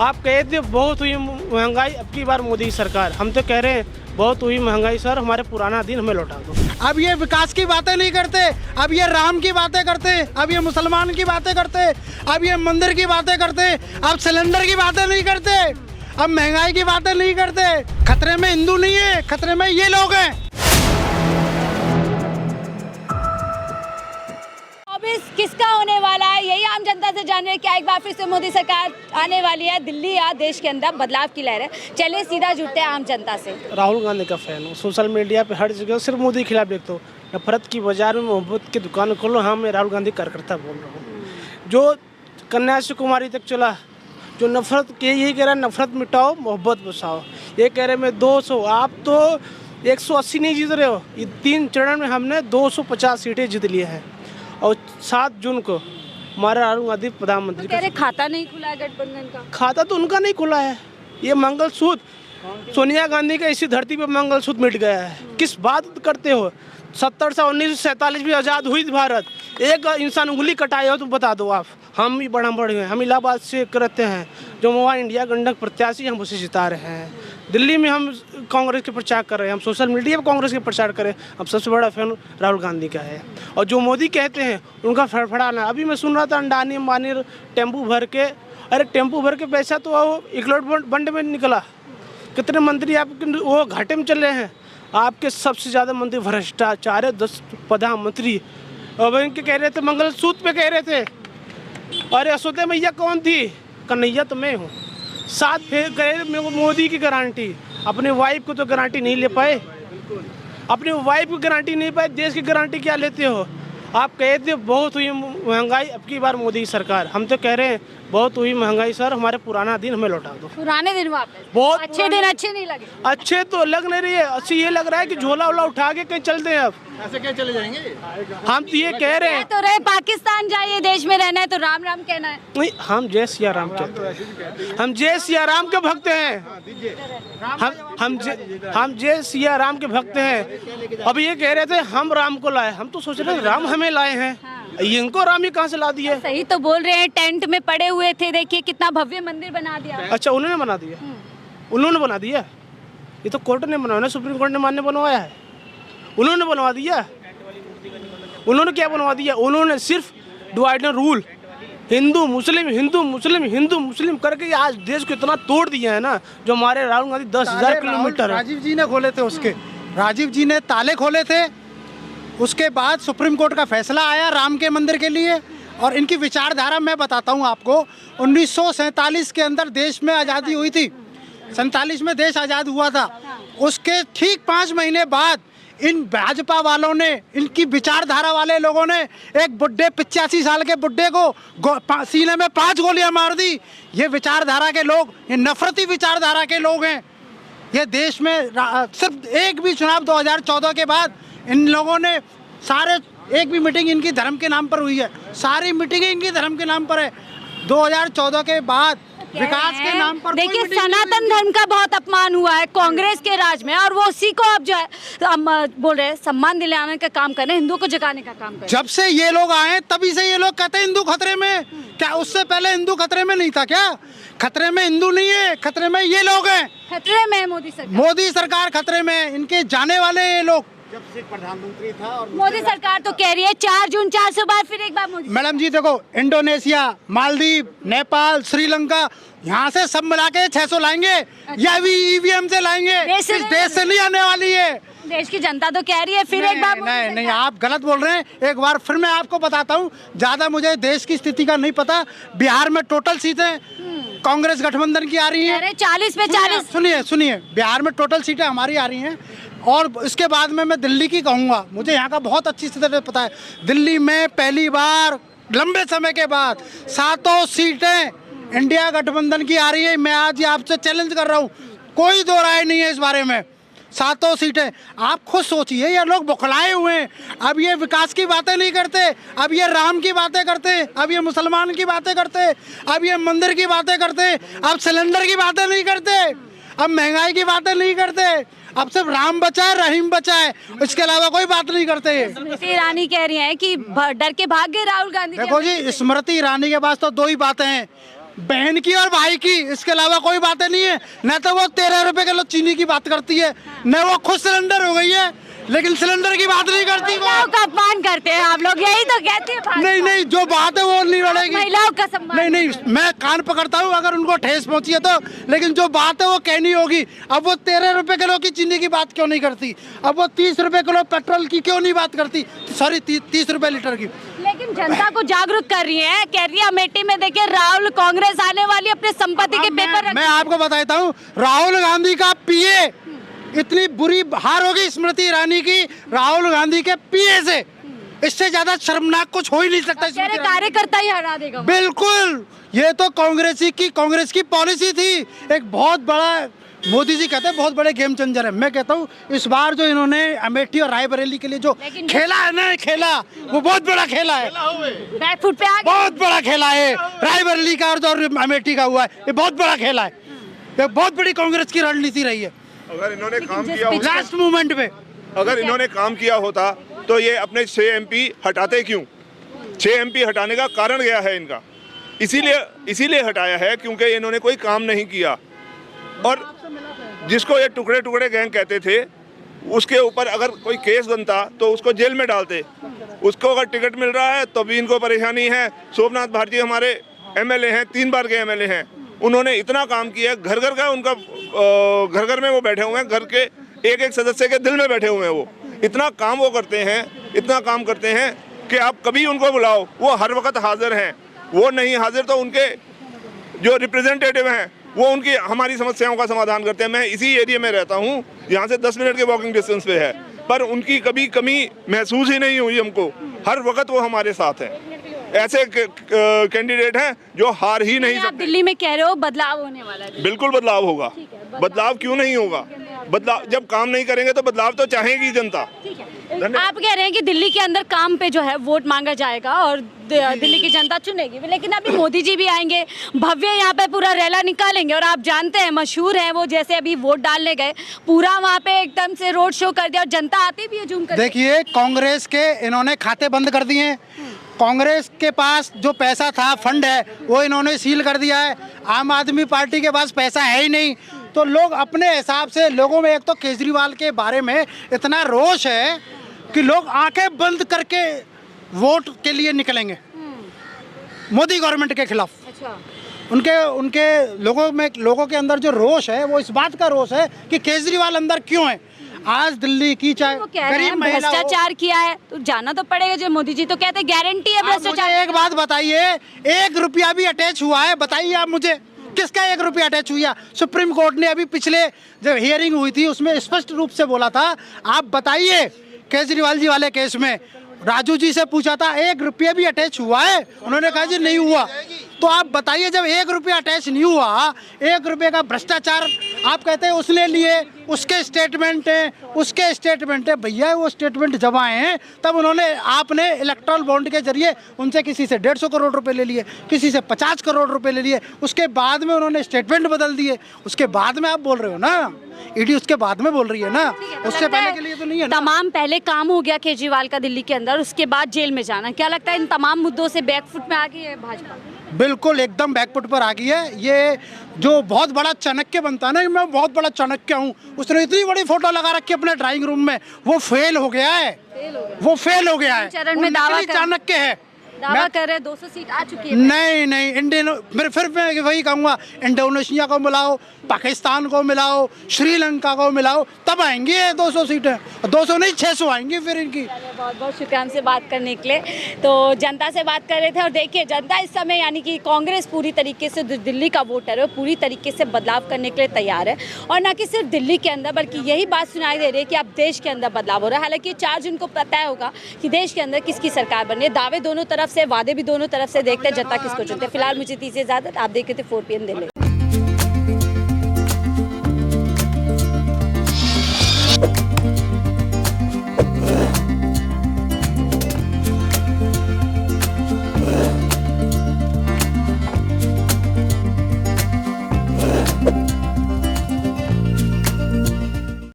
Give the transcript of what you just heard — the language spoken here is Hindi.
आप कहे थे बहुत हुई महंगाई, अब की बार मोदी सरकार। हम तो कह रहे हैं बहुत हुई महंगाई सर, हमारे पुराना दिन हमें लौटा दो। अब ये विकास की बातें नहीं करते, अब ये राम की बातें करते, अब ये मुसलमान की बातें करते, अब ये मंदिर की बातें करते, अब सिलेंडर की बातें नहीं करते, अब महंगाई की बातें नहीं करते। खतरे में हिंदू नहीं है, खतरे में ये लोग हैं। किसका होने वाला है, यही आम जनता से जान रहे हैं। क्या एक बार फिर से मोदी सरकार आने वाली है, दिल्ली या देश के अंदर बदलाव की लहर है। चलिए सीधा जुड़ते हैं आम जनता से। राहुल गांधी का फैन हूँ, सोशल मीडिया पे हर जगह सिर्फ मोदी के खिलाफ देखता हूँ। नफरत की बाजार में मोहब्बत की दुकान खोलो। हाँ, मैं राहुल गांधी कार्यकर्ता बोल रहा हूँ। जो कन्याकुमारी तक चला, जो नफरत के यही कह रहा है नफरत मिटाओ मोहब्बत बसाओ। ये कह रहे मैं 200, आप तो 180 नहीं जीत रहे हो। ये 3 चरण में हमने 250 सीटें जीत ली हैं और 7 जून को हमारा राहुल गांधी प्रधानमंत्री कह रहे खाता नहीं खुला है गठबंधन का। खाता तो उनका नहीं खुला है। ये मंगलसूत्र सोनिया गांधी का इसी धरती पर मंगलसूत्र मिट गया है। किस बात करते हो? 70 से 1947 में आज़ाद हुई थी भारत। एक इंसान उंगली कटाए हो तो बता दो आप। हम भी बड़ा बढ़ गए। हम इलाहाबाद से करते हैं, जो वहाँ इंडिया गंडक प्रत्याशी हम उसे जिता रहे हैं। दिल्ली में हम कांग्रेस के प्रचार कर रहे हैं, हम सोशल मीडिया पर कांग्रेस के प्रचार करें। हम सबसे बड़ा फैन राहुल गांधी का है। और जो मोदी कहते हैं उनका फड़फड़ाना। अभी मैं सुन रहा था अंडानी अंबानी टेम्पू भर के, अरे टेम्पू भर के पैसा तो वो इकलौट बंड में निकला। कितने मंत्री आपके वो घाटे में चले हैं। आपके सबसे ज़्यादा मंत्री भ्रष्टाचार है, 10 प्रधानमंत्री। अब इनके कह रहे थे मंगलसूत्र पे कह रहे थे, अरे यशोदा मैया कौन थी? कन्हैया तो मैं हूँ। 7 फेर गए मोदी की गारंटी, अपने वाइफ को तो गारंटी नहीं ले पाए। अपने वाइफ की गारंटी नहीं पाए, देश की गारंटी क्या लेते हो? आप कहे थे बहुत हुई महंगाई, अब की बार मोदी सरकार। हम तो कह रहे हैं बहुत हुई महंगाई सर, हमारे पुराना दिन हमें लौटा दो। पुराने दिन वापस। बहुत अच्छे दिन अच्छे नहीं लगे। अच्छे तो लग नहीं रही है। अच्छी ये लग रहा है कि झोला वोला उठा के कहीं चलते हैं। अब ऐसे क्या चले जाएंगे? हम तो ये कह रहे हैं तो रहे पाकिस्तान जाइए, देश में रहना है तो राम राम कहना है। नहीं, हम जय सिया राम कहते हैं। हम जय सिया राम के भक्त हैं। हम जय सिया राम के भक्त हैं। अब ये कह रहे थे हम राम को लाए। हम तो सोच रहे थे राम हमें लाए हैं। इनको राम ही कहाँ से ला दिए? सही तो बोल रहे हैं, टेंट में पड़े हुए थे, देखिए कितना भव्य मंदिर बना दिया। अच्छा, उन्होंने बना दिया? उन्होंने बना दिया? ये तो कोर्ट ने बनवाया, सुप्रीम कोर्ट ने मान्य बनवाया है। उन्होंने बनवा दिया। उन्होंने क्या बनवा दिया? उन्होंने सिर्फ डिवाइड एंड रूल, हिंदू मुस्लिम हिंदू मुस्लिम हिंदू मुस्लिम करके आज देश को इतना तोड़ दिया है ना। जो हमारे राहुल गांधी 10,000 किलोमीटर राजीव जी ने खोले थे उसके, राजीव जी ने ताले खोले थे। उसके बाद सुप्रीम कोर्ट का फैसला आया राम के मंदिर के लिए। और इनकी विचारधारा मैं बताता हूँ आपको। 1947 के अंदर देश में आज़ादी हुई थी। 47 में देश आज़ाद हुआ था। उसके ठीक 5 महीने बाद इन भाजपा वालों ने, इनकी विचारधारा वाले लोगों ने एक बुड्ढे 85 साल के बुड्ढे को सीने में 5 गोलियां मार दी। ये विचारधारा के लोग, ये नफरती विचारधारा के लोग हैं। ये देश में सिर्फ एक भी चुनाव 2014 के बाद इन लोगों ने सारे, एक भी मीटिंग इनकी धर्म के नाम पर हुई है। सारी मीटिंगें इनकी धर्म के नाम पर है। 2014 के बाद विकास के नाम पर देखिए सनातन धर्म का बहुत अपमान हुआ है कांग्रेस के राज में, और वो उसी को अब जो है बोल रहे हैं सम्मान दिलाने का काम कर रहे हैं, हिंदुओं को जगाने का काम कर रहे हैं। जब से ये लोग आए तभी से ये लोग कहते हैं हिंदू खतरे में। क्या उससे पहले हिंदू खतरे में नहीं था क्या? खतरे में हिंदू नहीं है, खतरे में ये लोग हैं। खतरे में मोदी सरकार। मोदी सरकार खतरे में है, इनके जाने वाले ये लोग। जब से प्रधानमंत्री था और मोदी सरकार तो कह रही है 4 जून 400 बार फिर एक बार मोदी। मैडम जी देखो, इंडोनेशिया, मालदीव, नेपाल, श्रीलंका, यहाँ से सब मिला के 600 लाएंगे। या भी ईवीएम से लाएंगे। इस देश से नहीं आने वाली है। देश की जनता तो कह रही है फिर एक बार। नहीं, आप गलत बोल रहे हैं। एक बार फिर मैं आपको बताता हूँ, ज्यादा मुझे देश की स्थिति का नहीं पता। बिहार में टोटल सीटें कांग्रेस गठबंधन की आ रही है 40 पे 40। सुनिए, बिहार में टोटल सीटें हमारी आ रही हैं। और इसके बाद में मैं दिल्ली की कहूँगा, मुझे यहाँ का बहुत अच्छी तरह पता है। दिल्ली में पहली बार लंबे समय के बाद 7 सीटें इंडिया गठबंधन की आ रही है। मैं आज आपसे चैलेंज कर रहा हूँ, कोई दो राय नहीं है इस बारे में। 7 सीटें। आप खुद सोचिए, ये लोग बौखलाए हुए हैं। अब ये विकास की बातें नहीं करते, अब ये राम की बातें करते, अब ये मुसलमान की बातें करते, अब ये मंदिर की बातें करते, अब सिलेंडर की बातें नहीं करते, अब महंगाई की बातें नहीं करते। अब सिर्फ राम बचाए, रहीम बचाए, इसके अलावा कोई बात नहीं करते। स्मृति ईरानी कह रही हैं कि डर के भाग गए राहुल गांधी। देखो जी, स्मृति ईरानी के पास तो 2 ही बातें हैं, बहन की और भाई की, इसके अलावा कोई बातें नहीं है। न तो वो 13 रुपए किलो चीनी की बात करती है, न वो खुद सिलेंडर हो गई है, लेकिन सिलेंडर की बात नहीं करती वो। महिलाओं का अपमान करते हैं आप लोग, यही तो कहते हैं। नहीं नहीं, जो बात है वो नहीं बढ़ेगी। महिलाओं का सम्मान नहीं नहीं, मैं कान पकड़ता हूँ अगर उनको ठेस पहुंची है तो, लेकिन जो बात है वो कहनी होगी। अब वो 13 रुपए किलो की चीनी की बात क्यों नहीं करती? अब वो 30 रुपए किलो पेट्रोल की क्यों नहीं बात करती? सॉरी, 30 रुपए लीटर की। लेकिन जनता को जागरूक कर रही है, कह रही है अमेठी में देखिए राहुल कांग्रेस आने वाली, अपने संपत्ति के पेपर मैं आपको बताता हूँ, राहुल गांधी का पीए, इतनी बुरी हार होगी स्मृति ईरानी की राहुल गांधी के पीए से, इससे ज्यादा शर्मनाक कुछ हो ही नहीं सकता। कह रहे कार्यकर्ता ही हरा देगा। बिल्कुल, ये तो कांग्रेस की पॉलिसी थी। एक बहुत बड़ा, मोदी जी कहते हैं बहुत बड़े गेम चेंजर है। मैं कहता हूँ इस बार जो इन्होंने अमेठी और रायबरेली के लिए जो खेला है ना, खेला वो बहुत बड़ा खेला है, बैकफुट पे आ गए। बहुत बड़ा खेला है रायबरेली का और अमेठी का हुआ है, ये बहुत बड़ा खेला है। ये बहुत बड़ी कांग्रेस की रणनीति रही है। अगर इन्होंने काम किया होता, लास्ट मोमेंट पे अगर इन्होंने काम किया होता तो ये अपने 6 MP हटाते क्यों? 6 MP हटाने का कारण क्या है इनका? इसीलिए हटाया है क्योंकि इन्होंने कोई काम नहीं किया। और जिसको ये टुकड़े टुकड़े गैंग कहते थे, उसके ऊपर अगर कोई केस बनता तो उसको जेल में डालते। उसको अगर टिकट मिल रहा है तो भी इनको परेशानी है। सोमनाथ भारती हमारे MLA हैं, 3 बार के MLA हैं, उन्होंने इतना काम किया, घर घर का उनका घर घर में वो बैठे हुए हैं, घर के एक एक सदस्य के दिल में बैठे हुए हैं। वो इतना काम वो करते हैं, इतना काम करते हैं कि आप कभी उनको बुलाओ वो हर वक्त हाजिर हैं। वो नहीं हाजिर तो उनके जो रिप्रेजेंटेटिव हैं वो उनकी हमारी समस्याओं का समाधान करते हैं। मैं इसी एरिया में रहता हूँ, यहाँ से 10 मिनट के वॉकिंग डिस्टेंस पे है, पर उनकी कभी कमी महसूस ही नहीं हुई हमको। हर वक्त वो हमारे साथ हैं। ऐसे कैंडिडेट हैं जो हार ही नहीं आप सकते। दिल्ली में कह रहे हो बदलाव होने वाला है। बिल्कुल बदलाव होगा। बदलाव क्यों नहीं होगा? बदलाव जब काम नहीं करेंगे तो बदलाव तो चाहेगी जनता। आप कह रहे हैं कि दिल्ली के अंदर काम पे जो है वोट मांगा जाएगा और दिल्ली की जनता चुनेगी, लेकिन अभी मोदी जी भी आएंगे, भव्य यहाँ पे पूरा रैला निकालेंगे और आप जानते हैं मशहूर है वो, जैसे अभी वोट डालने गए पूरा वहाँ पे एकदम से रोड शो कर दिया और जनता आती भी है झूम कर। देखिए, कांग्रेस के इन्होंने खाते बंद कर दिए हैं। कांग्रेस के पास जो पैसा था, फंड है, वो इन्होंने सील कर दिया है। आम आदमी पार्टी के पास पैसा है ही नहीं, तो लोग अपने हिसाब से, लोगों में एक तो केजरीवाल के बारे में इतना रोष है कि लोग आंखें बंद करके वोट के लिए निकलेंगे मोदी गवर्नमेंट के खिलाफ। अच्छा। उनके लोगों के अंदर जो रोष है वो इस बात का रोष है कि केजरीवाल अंदर क्यों है। आज दिल्ली की चाहे वो कह रहे हैं भ्रष्टाचार किया है तो जाना तो पड़ेगा। जो मोदी जी तो कहते हैं गारंटी है भ्रष्टाचार। एक बात बताइए, 1 रुपया भी अटैच हुआ है? बताइए आप मुझे, किसका 1 रुपया अटैच हुआ? सुप्रीम कोर्ट ने अभी पिछले जब हियरिंग हुई थी उसमें स्पष्ट रूप से बोला था। आप बताइए, केजरीवाल जी वाले केस में राजू जी से पूछा था 1 रुपया भी अटैच हुआ है? उन्होंने कहा जी नहीं हुआ। तो आप बताइए, जब 1 रुपया अटैच नहीं हुआ, 1 रुपये का भ्रष्टाचार आप कहते हैं उसने लिए, उसके स्टेटमेंट है भैया, वो स्टेटमेंट जब आए हैं तब आपने इलेक्ट्रल बॉन्ड के जरिए उनसे किसी से 150 करोड़ रुपए ले लिए, किसी से 50 करोड़ रुपए ले लिए, उसके बाद में उन्होंने स्टेटमेंट बदल दिए, उसके बाद में आप बोल रहे हो ना, ईडी उसके बाद में बोल रही है ना, उससे पहले के लिए तो नहीं है ना। तमाम पहले काम हो गया केजरीवाल का दिल्ली के अंदर, उसके बाद जेल में जाना, क्या लगता है इन तमाम मुद्दों से बैकफुट में आ गई है भाजपा? बिल्कुल एकदम बैकफुट पर आ गई है। ये जो बहुत बड़ा चाणक्य बनता है ना, मैं बहुत बड़ा चाणक्य हूँ, उसने इतनी बड़ी फोटो लगा रखी है अपने ड्राइंग रूम में, वो फेल हो गया है। वो फेल हो गया है। चरण में दावा चाणक्य है, दावा कर रहे 200 सीट आ चुकी है। नहीं मेरे फिर मैं वही कहूँगा, इंडोनेशिया को मिलाओ, पाकिस्तान को मिलाओ, श्रीलंका को मिलाओ, तब आएंगी 200 सीटें। 200 नहीं 600 आएंगी फिर इनकी। बहुत बहुत शुक्रिया हमसे बात करने के लिए। तो जनता से बात कर रहे थे और देखिए जनता इस समय यानी कि कांग्रेस पूरी तरीके से दिल्ली का वोटर है, पूरी तरीके से बदलाव करने के लिए तैयार है और न कि सिर्फ दिल्ली के अंदर बल्कि यही बात सुनाई दे रही है कि अब देश के अंदर बदलाव हो रहा है। हालांकि 4 जून को पता होगा कि देश के अंदर किसकी सरकार बनी है। दावे दोनों तरफ से, वादे भी दोनों तरफ से, देखते हैं जनता किसको चुनते हैं। फिलहाल मुझे दीजिए इजाजत, आप देख रहे थे 4 PM दिल्ली।